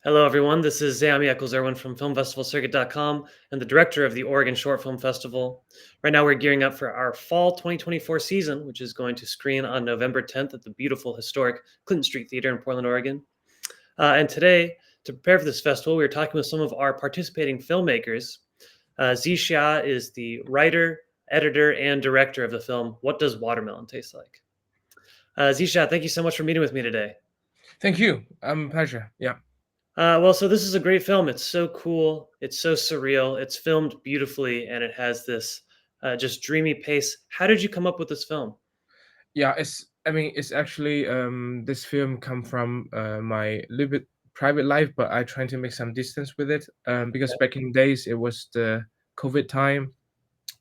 Hello, everyone. This is Zami Eccles-Irwin from FilmFestivalCircuit.com and the director of the Oregon Short Film Festival. Right now, we're gearing up for our fall 2024 season, which is going to screen on November 10th at the beautiful, historic Clinton Street Theater in Portland, Oregon. And today, to prepare for this festival, we are talking with some of our participating filmmakers. Zixia is the writer, editor, and director of the film What Does Watermelon Taste Like? Zixia, thank you so much for meeting with me today. Thank you. Pleasure. Yeah. So this is a great film. It's so cool. It's so surreal. It's filmed beautifully, and it has this just dreamy pace. How did you come up with this film? Yeah. It's actually this film come from my little bit private life, but I trying to make some distance with it. Because Okay, back in days it was the COVID time,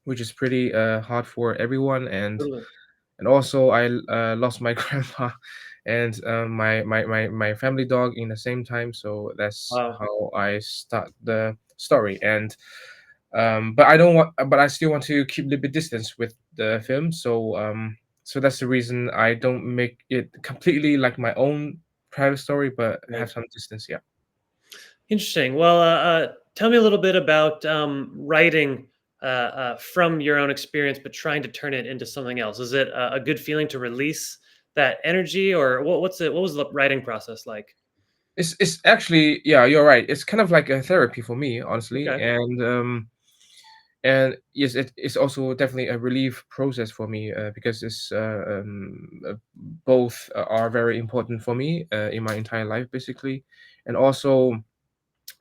which is pretty hard for everyone, totally. and also I lost my grandpa and my family dog in the same time. So that's Wow. how I start the story. And but I don't want, but I still want to keep a little bit distance with the film. So that's the reason I don't make it completely like my own private story, but Right. have some distance. Yeah. Interesting. Tell me a little bit about writing from your own experience, but trying to turn it into something else. Is it a good feeling to release that energy, or what's it? What was the writing process like? It's actually, yeah, you're right. It's kind of like a therapy for me, honestly, Okay. and yes, it's also definitely a relief process for me, because both are very important for me in my entire life, basically. And also,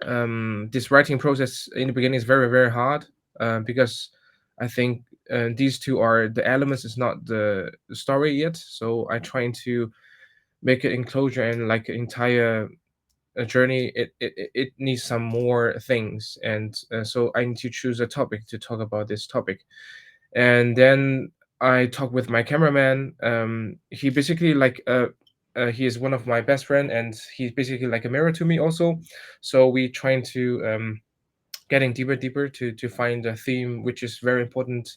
this writing process in the beginning is very very hard, because I think these two are the elements, is not the story yet. So I trying to make it enclosure and like entire journey. It needs some more things, and so I need to choose a topic to talk about this topic. And then I talk with my cameraman. He basically like he is one of my best friend, and he's basically like a mirror to me also. So we trying to getting deeper to find a theme which is very important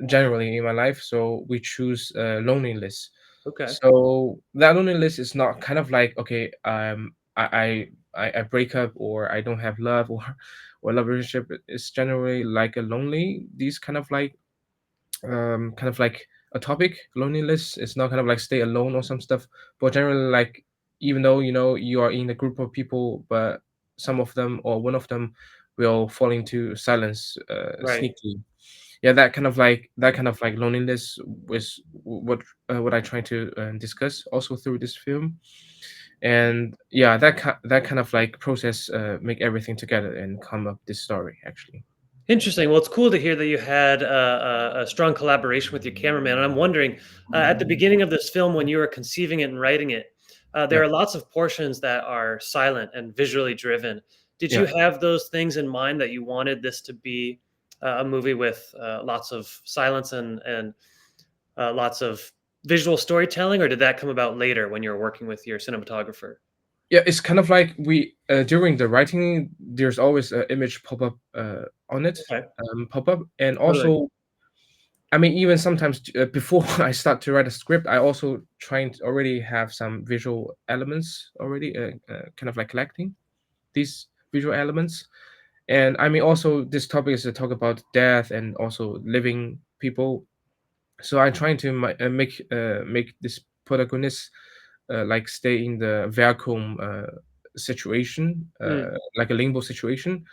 generally in my life. So we choose loneliness. Okay. So that loneliness is not kind of like, okay, I break up, or I don't have love, or love relationship. It's generally like a lonely, these kind of like a topic. Loneliness is not kind of like stay alone or some stuff, but generally like, even though you are in a group of people, but some of them or one of them will fall into silence Right. sneakily. Yeah, that kind of like loneliness was what I try to discuss also through this film. And yeah, that kind of like process make everything together and come up this story actually. Interesting. Well, it's cool to hear that you had a strong collaboration with your cameraman. And I'm wondering, at the beginning of this film, when you were conceiving it and writing it, there Yeah. are lots of portions that are silent and visually driven. Did you Yeah. have those things in mind that you wanted this to be a movie with lots of silence and lots of visual storytelling, or did that come about later when you were working with your cinematographer? Yeah, it's kind of like we during the writing, there's always an image pop up on it, Okay, pop up. And totally. also, I mean, even sometimes before I start to write a script, I also trying to already have some visual elements already, kind of like collecting these visual elements. And I mean, also this topic is to talk about death and also living people. So I'm trying to make this protagonist like stay in the vacuum situation, Mm, like a limbo situation.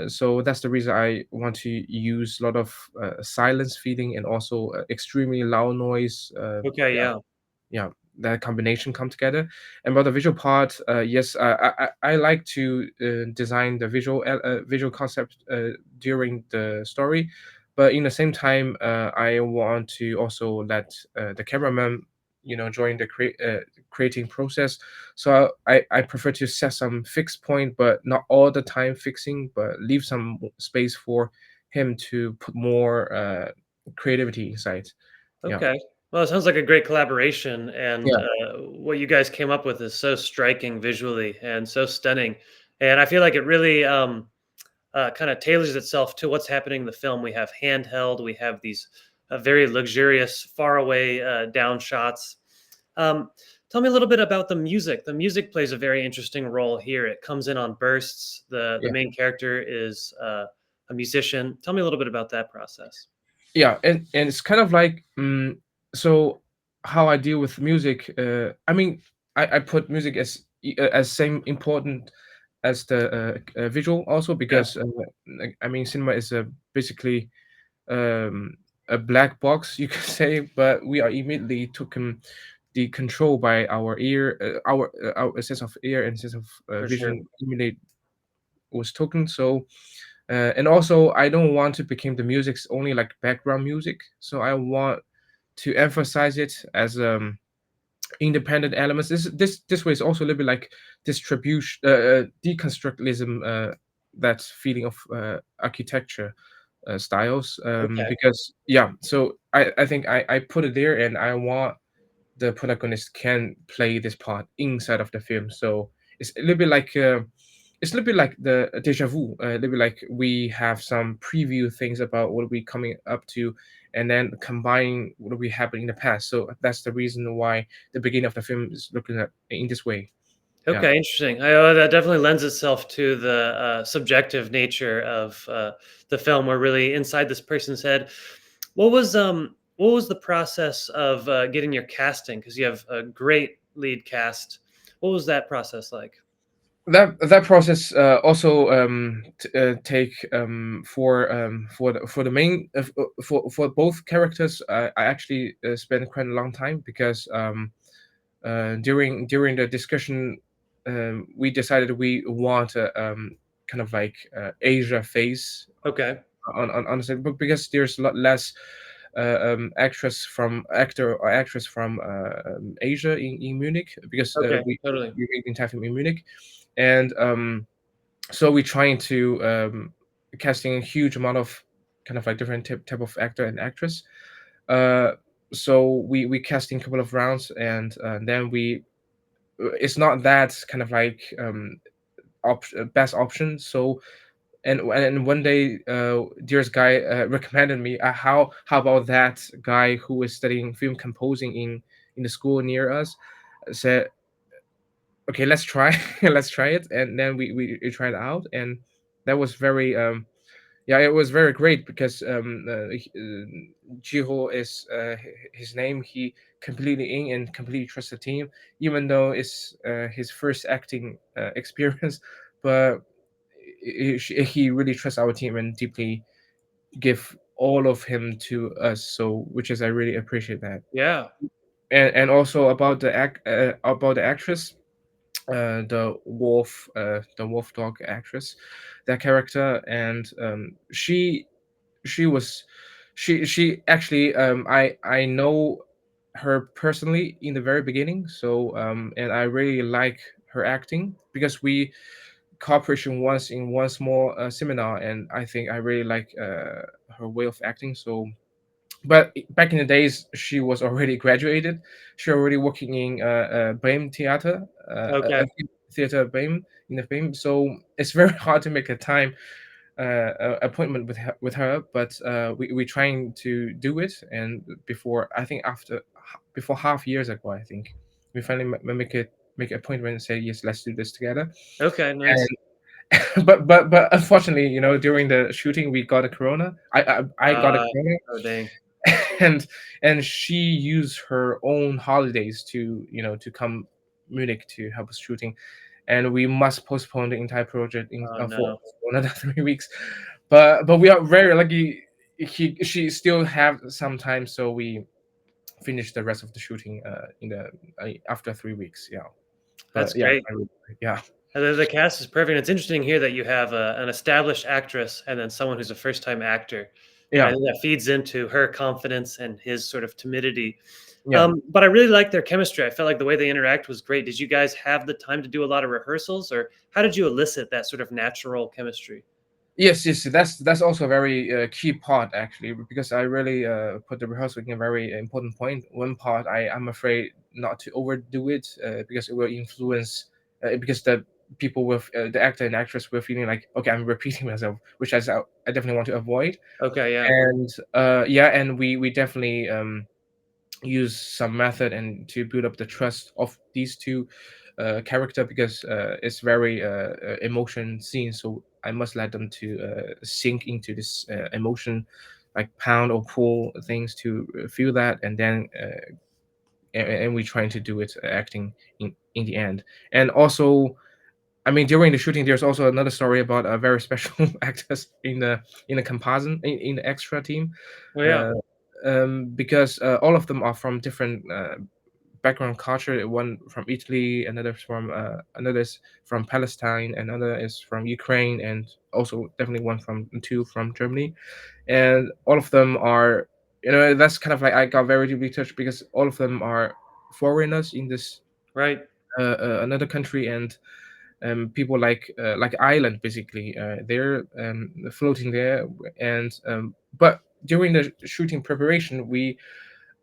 So that's the reason I want to use a lot of silence feeding, and also extremely loud noise. okay, Yeah, yeah. yeah, that combination come together. And about the visual part, yes, I like to design the visual concept during the story, but in the same time, I want to also let the cameraman join the creating process. So I prefer to set some fixed point, but not all the time fixing, but leave some space for him to put more creativity inside. Yeah. Okay. Well, it sounds like a great collaboration, and Yeah. what you guys came up with is so striking visually and so stunning. And I feel like it really kind of tailors itself to what's happening in the film. We have handheld, we have these very luxurious, far away down shots. Um, Tell me a little bit about the music. The music plays a very interesting role here. It comes in on bursts. The Yeah. main character is a musician. Tell me a little bit about that process. Yeah, and it's kind of like so how I deal with music. I mean, I put music as same important as the visual also Yeah, because like, I mean, cinema is basically a black box, you could say, but we are immediately taken the control by our ear, our sense of ear and sense of for sure. vision immediately was taken. So and also I don't want to become the music's only like background music. So I want to emphasize it as independent elements. This way is also a little bit like distribution, deconstructivism, that feeling of architecture styles. Okay. Because yeah, so I think I put it there, and I want the protagonist can play this part inside of the film. So it's a little bit like it's a little bit like the deja vu, a little bit like we have some preview things about what we coming up to, and then combine what we happened in the past. So that's the reason why the beginning of the film is looking at in this way. Yeah. Okay, interesting. That definitely lends itself to the subjective nature of the film. We're really inside this person's head. What was the process of getting your casting? Because you have a great lead cast. What was that process like? That process also take for the main for both characters. I actually spent quite a long time because during the discussion, we decided we want a kind of like Asia face Okay. on the set, but because there's a lot less actor or actress from Asia in Munich, because Okay. Totally. we made the entire film in Munich, and so we're trying to casting a huge amount of kind of like different type of actor and actress. Uh, so we casting a couple of rounds, and then we it's not that kind of like best option. So and one day, dearest guy recommended me, how about that guy who is studying film composing in the school near us, said, okay, let's try let's try it, and then we tried it out, and that was very yeah, it was very great because Jiho is his name. He completely in and completely trusts the team, even though it's his first acting experience. But he really trusts our team and deeply give all of him to us. So, which is I really appreciate that. Yeah. And also about about the actress, the wolf dog actress, that character, and she was she actually I know her personally in the very beginning. So and I really like her acting because we cooperation once in one small seminar, and I think I really like her way of acting. So but back in the days, she was already graduated. She already working in Bremen Theater, Okay. theater Bremen in the Bremen. So it's very hard to make a time appointment with her. But we trying to do it, and before I think before half years ago, I think we finally make an appointment and say yes, let's do this together. Okay. Nice. And but unfortunately, during the shooting, we got a corona. I got a Uh, corona, oh dang. and and she used her own holidays to to come Munich to help us shooting, and we must postpone the entire project Oh for no. another 3 weeks. But we are very lucky. She still have some time, so we finished the rest of the shooting in the after 3 weeks. Yeah, That's but yeah, great. yeah, The cast is perfect. It's interesting here that you have an established actress and then someone who's a first-time actor. And I yeah, think that feeds into her confidence and his sort of timidity. yeah. But I really like their chemistry. I felt like the way they interact was great. Did you guys have the time to do a lot of rehearsals, or how did you elicit that sort of natural chemistry? Yes, yes, that's also a very key part actually, because I really put the rehearsal in a very important point. One part I'm afraid not to overdo it because it will influence because the people with the actor and actress were feeling like, okay, I'm repeating myself, which I definitely want to avoid. Okay, yeah. And yeah, and we definitely use some method and to build up the trust of these two character, because it's very emotion scene, so I must let them to sink into this emotion, like pound or pull things to feel that, and then and we trying to do it acting in the end. And also, I mean, during the shooting, there's also another story about a very special actors in the composite in the extra team, Oh yeah. uh, because all of them are from different background culture. One from Italy, another is from Palestine, another is from Ukraine, and also definitely one from two from Germany. And all of them are, that's kind of like I got very deeply touched, because all of them are foreigners in this Right. another country, and people like Ireland basically. They're floating there, and but during the shooting preparation,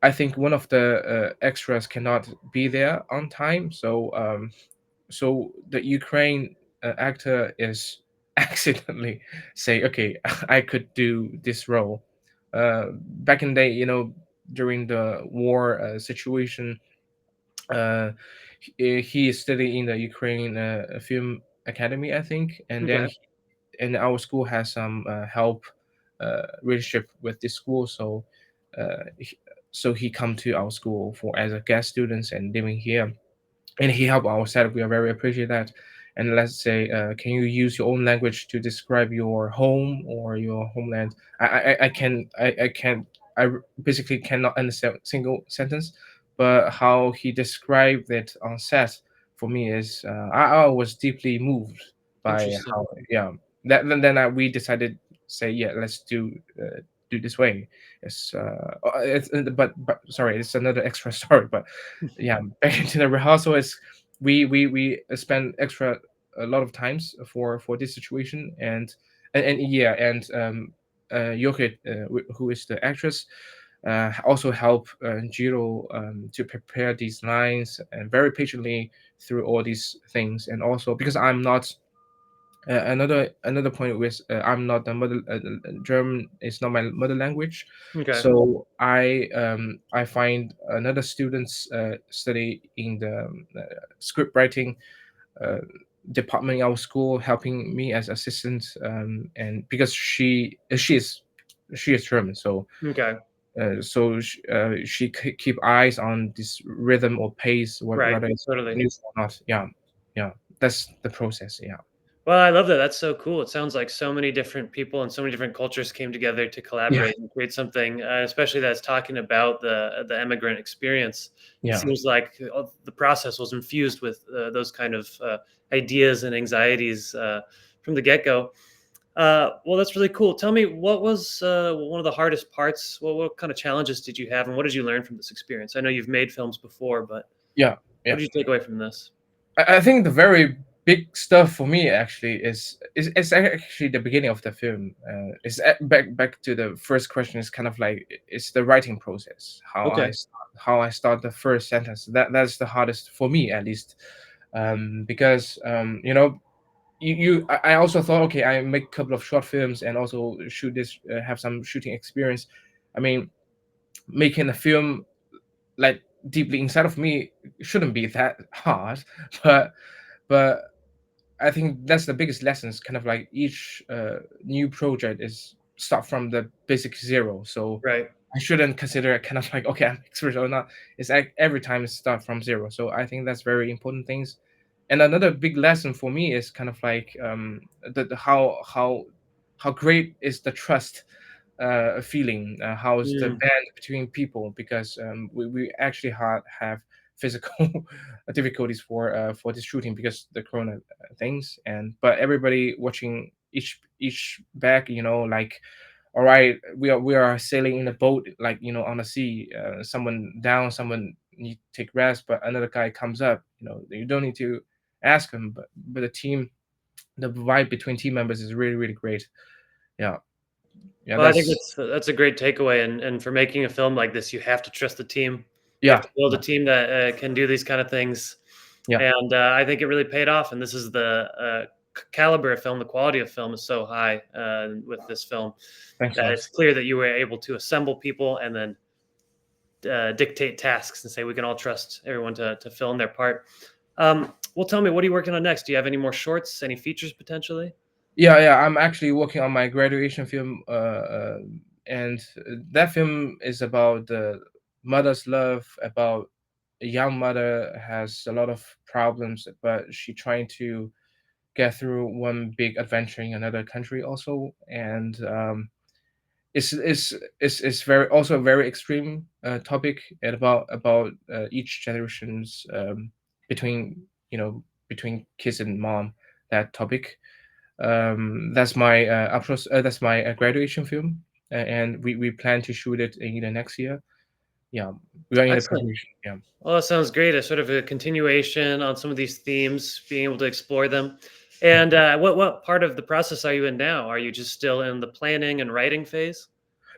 I think one of the extras cannot be there on time, so the Ukraine actor is accidentally say, okay, I could do this role. Back in the day, during the war situation, uh, he is studying in the Ukraine film academy, I think, and then Okay. and our school has some help relationship with this school, so he, he come to our school for as a guest students and living here, and he helped our setup. We are very appreciate that. And let's say, can you use your own language to describe your home or your homeland? I can I basically cannot understand a single sentence, but how he described it on set for me is I was deeply moved by Interesting. how, yeah, we decided, say, yeah, let's do this way. But sorry, it's another extra story, but yeah, back into the rehearsal is we spend extra a lot of times for this situation, and yeah, and Yoke, who is the actress, also help Jiro to prepare these lines and very patiently through all these things. And also because I'm not another point with I'm not the mother German is not my mother language, Okay. so I find another students study in the script writing uh, department in our school, helping me as assistant, and because she is German, so Okay. keep eyes on this rhythm or pace, Right. whether it's Totally. news or not. Yeah, yeah, that's the process. Yeah, Well, I love that. That's so cool. It sounds like so many different people and so many different cultures came together to yeah, collaborate and create something, especially that's talking about the immigrant experience. It yeah. seems like the process was infused with those kind of ideas and anxieties from the get go. Well, that's really cool. Tell me, what was one of the hardest parts? What kind of challenges did you have, and what did you learn from this experience? I know you've made films before, but Yeah, what yeah. did you take away from this? I think the very big stuff for me actually is actually the beginning of the film. Back to the first question, is kind of like it's the writing process. Okay. How I start the first sentence. That's the hardest for me, at least, because I also thought, okay, I make a couple of short films and also shoot this, have some shooting experience. I mean, making a film like deeply inside of me shouldn't be that hard, but but I think that's the biggest lessons. Kind of like each new project is start from the basic zero. So Right. I shouldn't consider it kind of like, okay, I'm expert or not. It's like every time it's start from zero. So I think that's very important things. And another big lesson for me is kind of like the how great is the trust feeling, how's the Mm, band between people, because we actually have physical difficulties for this shooting because the corona things, and but everybody watching each back, like, all right, we are sailing in a boat, like, on the sea, someone down, someone need to take rest, but another guy comes up, you don't need to ask him, but the vibe between team members is really really great. Yeah, yeah, well, I think that's that's a great takeaway, and for making a film like this, you have to trust the team. You have yeah, to build a yeah, team that can do these kind of things, yeah. and I think it really paid off. And this is the caliber of film, the quality of film is so high with this film Thanks a that lot. it's clear that you were able to assemble people and then dictate tasks and say we can all trust everyone to fill in their part. Well, tell me, what are you working on next? Do you have any more shorts, any features potentially? Yeah, I'm actually working on my graduation film, and that film is about the mother's love, about a young mother has a lot of problems, but she trying to get through one big adventure in another country also, and it's very also a very extreme topic and about each generation's between between kids and mom, that topic. That's my graduation film, and we plan to shoot it in the next year. Yeah, we are in the Excellent. preparation. Yeah. Well, that sounds great. A sort of a continuation on some of these themes, being able to explore them. And what part of the process are you in now? Are you just still in the planning and writing phase?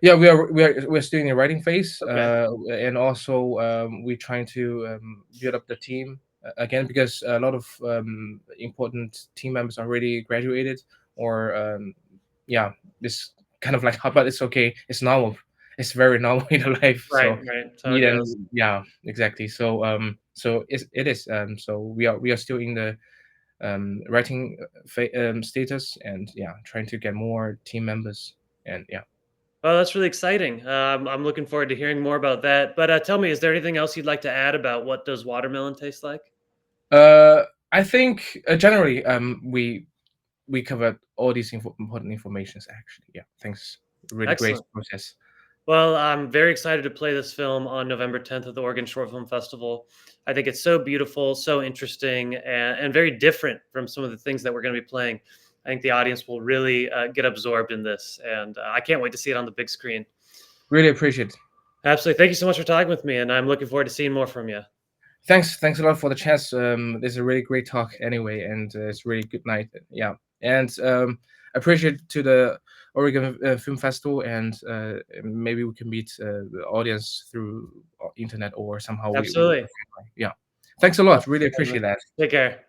Yeah, we're still in the writing phase, Okay. and also we're trying to build up the team again, because a lot of important team members already graduated, or yeah, this kind of like, but it's okay, it's normal, it's very normal in the life. Right, So right. That's how we it goes. then, yeah, exactly. So it is, so we are still in the writing status, and yeah, trying to get more team members, and yeah. Well, that's really exciting. I'm looking forward to hearing more about that. But tell me, is there anything else you'd like to add about what does watermelon taste like? Uh, I think generally we covered all these important informations actually. Yeah, thanks. Really great Excellent. process. Well, I'm very excited to play this film on November 10th at the Oregon Short Film Festival. I think it's so beautiful, so interesting, and very different from some of the things that we're going to be playing. I think the audience will really get absorbed in this, and I can't wait to see it on the big screen. Really appreciate it. Absolutely. Thank you so much for talking with me, and I'm looking forward to seeing more from you. Thanks a lot for the chance. This is a really great talk anyway, and it's really good night. Yeah, and appreciate to the Oregon Film Festival, and maybe we can meet the audience through internet or somehow we Absolutely. yeah. Thanks a lot. Really appreciate that. Take care.